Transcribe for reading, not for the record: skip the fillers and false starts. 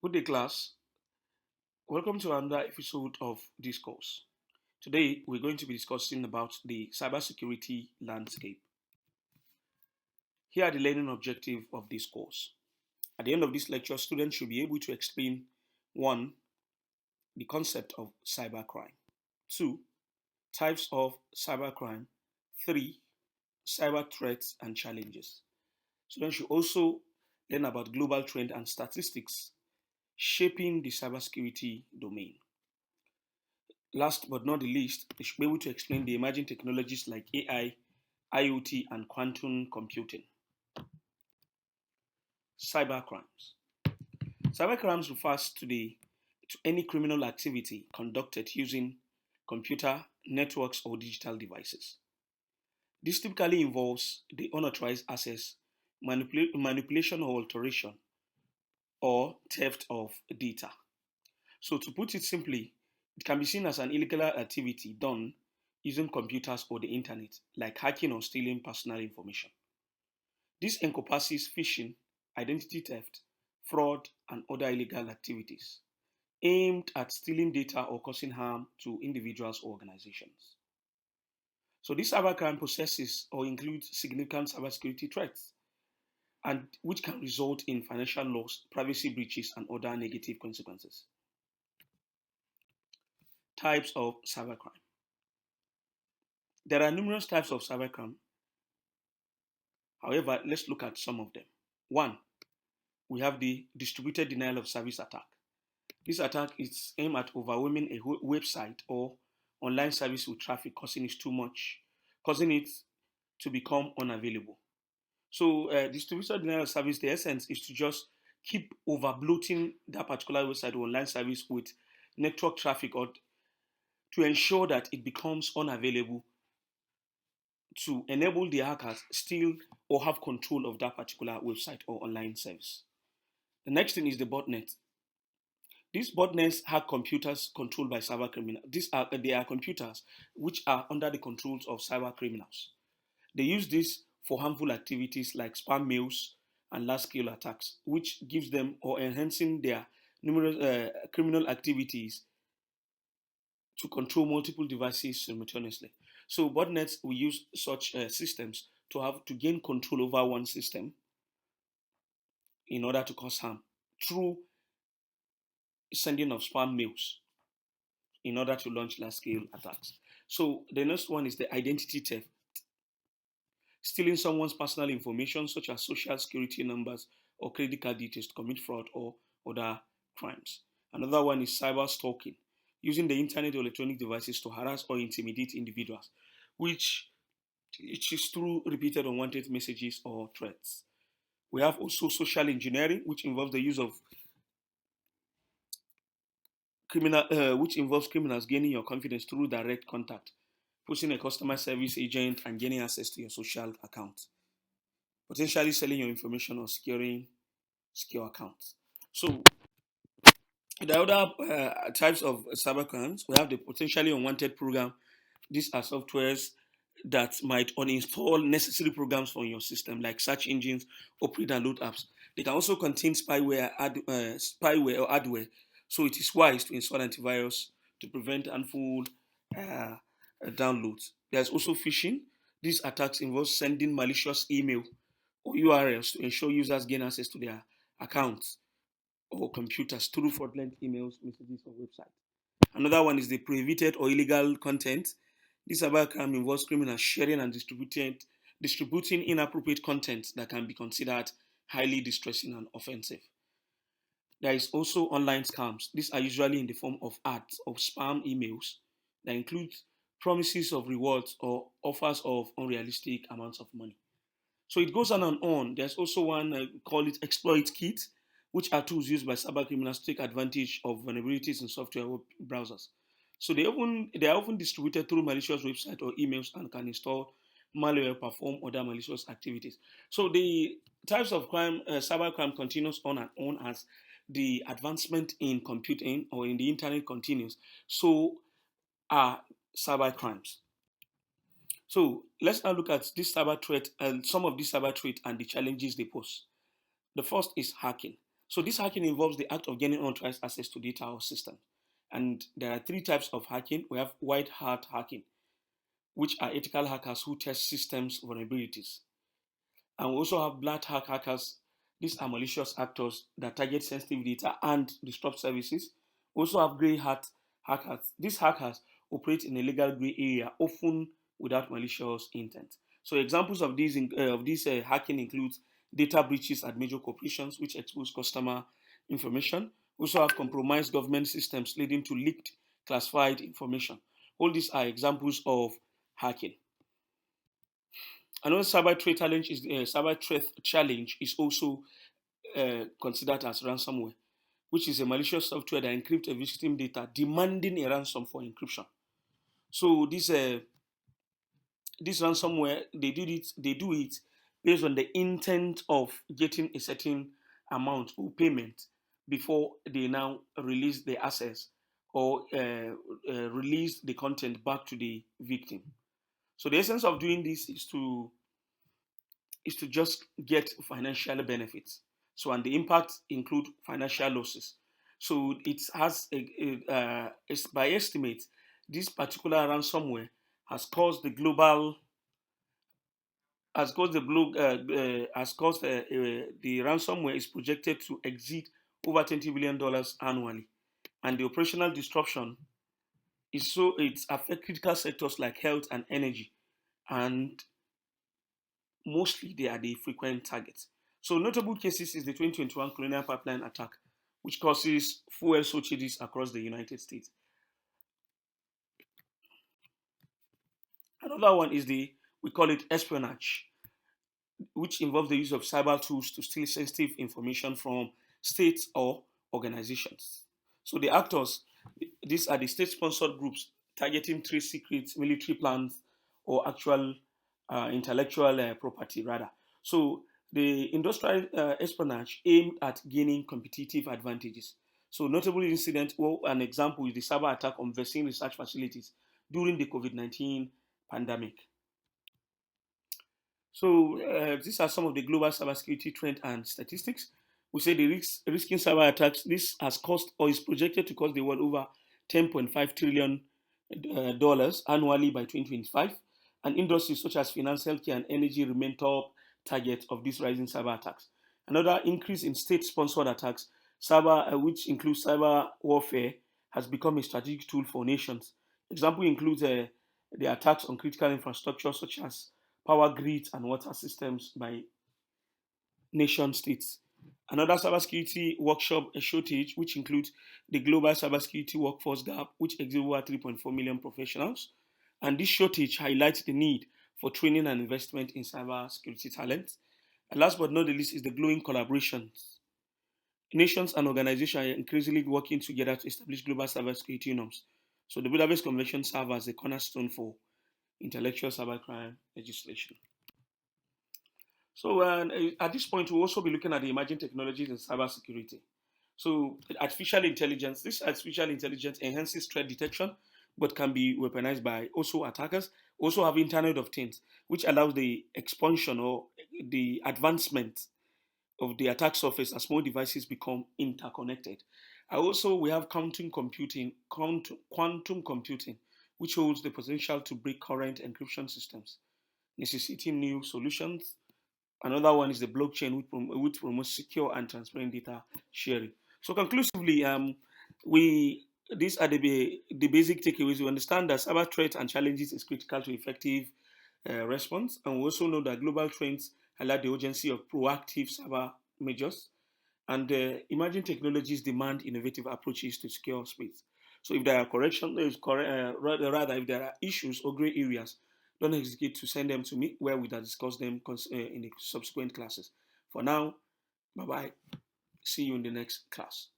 Good day, class. Welcome to another episode of this course. Today, we're going to be discussing about the cybersecurity landscape. Here are the learning objectives of this course. At the end of this lecture, students should be able to explain one, the concept of cybercrime, two, types of cybercrime, three, cyber threats and challenges. Students should also learn about global trend and statistics shaping the cybersecurity domain. Last but not the least, they should be able to explain the emerging technologies like AI, IoT, and quantum computing. Cybercrimes. Cybercrimes refers to any criminal activity conducted using computer, networks, or digital devices. This typically involves the unauthorized access, manipulation or alteration, or theft of data. So, to put it simply, it can be seen as an illegal activity done using computers or the internet, like hacking or stealing personal information. This encompasses phishing, identity theft, fraud, and other illegal activities aimed at stealing data or causing harm to individuals or organizations. So, this cybercrime possesses or includes significant cybersecurity threats, and which can result in financial loss, privacy breaches, and other negative consequences. Types of cybercrime. There are numerous types of cybercrime. However, let's look at some of them. One, we have the distributed denial of service attack. This attack is aimed at overwhelming a website or online service with traffic, causing it to become unavailable. So, distributed denial of service, the essence is to just keep overbloating that particular website or online service with network traffic or to ensure that it becomes unavailable to enable the hackers still or have control of that particular website or online service. The next thing is the botnet. These botnets hack computers controlled by cyber criminals. They are computers which are under the controls of cyber criminals. They use this for harmful activities like spam mails and large-scale attacks, which gives them or enhancing their numerous criminal activities to control multiple devices simultaneously. So botnets will use such systems to gain control over one system in order to cause harm through sending of spam mails in order to launch large scale attacks. So the next one is the identity theft, stealing someone's personal information such as social security numbers or credit card details to commit fraud or other crimes. Another one is cyber stalking, using the internet or electronic devices to harass or intimidate individuals, which is through repeated unwanted messages or threats. We have also social engineering, which involves criminals gaining your confidence through direct contact, posting a customer service agent, and gaining access to your social account, potentially selling your information or securing secure accounts. So the other types of cybercrimes, we have the potentially unwanted program. These are softwares that might uninstall necessary programs from your system, like search engines or pre-download apps. They can also contain spyware or adware. So it is wise to install antivirus to prevent harmful uh, downloads. There's also phishing. These attacks involve sending malicious email or URLs to ensure users gain access to their accounts or computers through fraudulent emails, messages, or websites. Another one is the prohibited or illegal content. This cybercrime involves criminals sharing and distributing inappropriate content that can be considered highly distressing and offensive. There is also online scams. These are usually in the form of ads or spam emails that include promises of rewards or offers of unrealistic amounts of money. So it goes on and on. There's also one call it exploit kit, which are tools used by cyber criminals to take advantage of vulnerabilities in software or browsers. So they are often distributed through malicious websites or emails and can install malware, perform other malicious activities. So the types of crime, cyber crime, continues on and on as the advancement in computing or in the internet continues. So are cyber crimes. So let's now look at this cyber threat and some of these cyber threats and the challenges they pose. The first is hacking. So this hacking involves the act of gaining unauthorized access to data or systems. And there are three types of hacking. We have white hat hacking, which are ethical hackers who test systems vulnerabilities. And we also have black hat hackers. These are malicious actors that target sensitive data and disrupt services. We also have gray hat hackers. These hackers operate in a legal gray area, often without malicious intent. So examples of these hacking include data breaches at major corporations, which expose customer information. We also have compromised government systems leading to leaked classified information. All these are examples of hacking. Another cyber threat challenge is also considered as ransomware, which is a malicious software that encrypts a victim data, demanding a ransom for encryption. So this ransomware they do it based on the intent of getting a certain amount or payment before they now release the access or release the content back to the victim. So the essence of doing this is to just get financial benefits. So, and the impact include financial losses. So it has by estimate, this particular ransomware has caused the global has caused the blue has caused the ransomware is projected to exceed over $20 billion annually, and the operational disruption is so it's affect critical sectors like health and energy, and mostly they are the frequent targets. So notable cases is the 2021 Colonial Pipeline attack, which causes fuel shortages across the United States. Another one is the we call it espionage, which involves the use of cyber tools to steal sensitive information from states or organizations. So the actors, these are the state-sponsored groups targeting trade secrets, military plans, or actual intellectual property, rather. So the industrial espionage aimed at gaining competitive advantages. So notable incident, well, an example is the cyber attack on vaccine research facilities during the COVID-19 pandemic. So these are some of the global cybersecurity trends and statistics. We say the risking cyber attacks. This has cost or is projected to cost the world over $10.5 trillion annually by 2025. And industries such as finance, healthcare, and energy remain top targets of these rising cyber attacks. Another increase in state-sponsored attacks, which includes cyber warfare, has become a strategic tool for nations. Example includes the attacks on critical infrastructure such as power grids and water systems by nation states. Another cybersecurity workshop a shortage, which includes the global cybersecurity workforce gap, which exists over 3.4 million professionals. And this shortage highlights the need for training and investment in cybersecurity talent. And last but not the least is the growing collaborations. Nations and organizations are increasingly working together to establish global cybersecurity norms. So the Budapest Convention serves as a cornerstone for intellectual cybercrime legislation. So at this point, we'll also be looking at the emerging technologies in cybersecurity. So this artificial intelligence enhances threat detection, but can be weaponized by also attackers. Also have Internet of Things, which allows the expansion or the advancement of the attack surface as more devices become interconnected. Also, we have quantum computing, which holds the potential to break current encryption systems, necessitating new solutions. Another one is the blockchain, which promotes secure and transparent data sharing. So, conclusively, we these are the basic takeaways. We understand that cyber threat and challenges is critical to effective response, and we also know that global trends highlight the urgency of proactive cyber measures, and emerging technologies demand innovative approaches to secure space. So, if there are rather if there are issues or gray areas, don't hesitate to send them to me, where we will discuss them in the subsequent classes. For now, bye bye. See you in the next class.